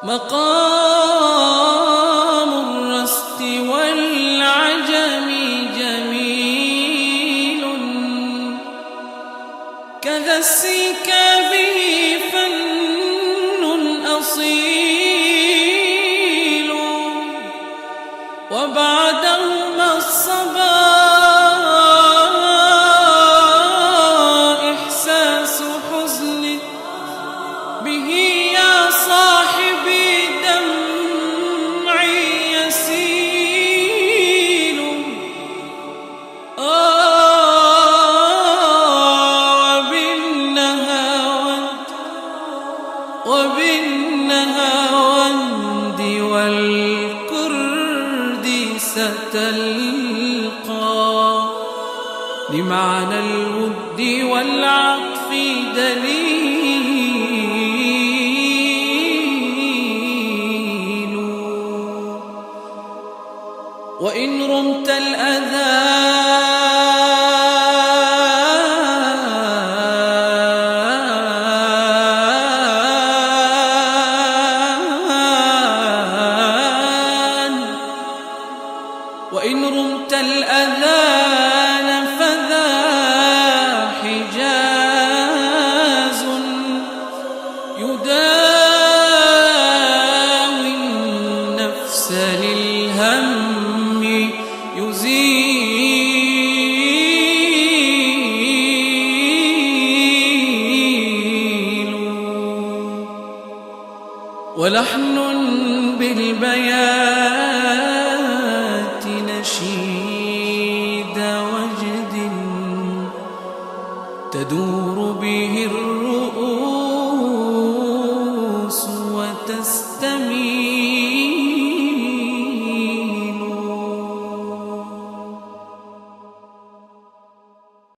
مقام الرست والعجم جميل، كذا السيكاب فن أصيل، وبعدهما الصبا إحساس حزن به يا صاحبي دمعي يسيل. وبالنهاوند والكرد ستلقى لمعنى الود والعطف دليل. وإن رمت الأذى وإن رمت الأذان فذا حجاز يداوي النفس للهم يزيل. ولحن بالبيات نشيد وجد تدور به الروح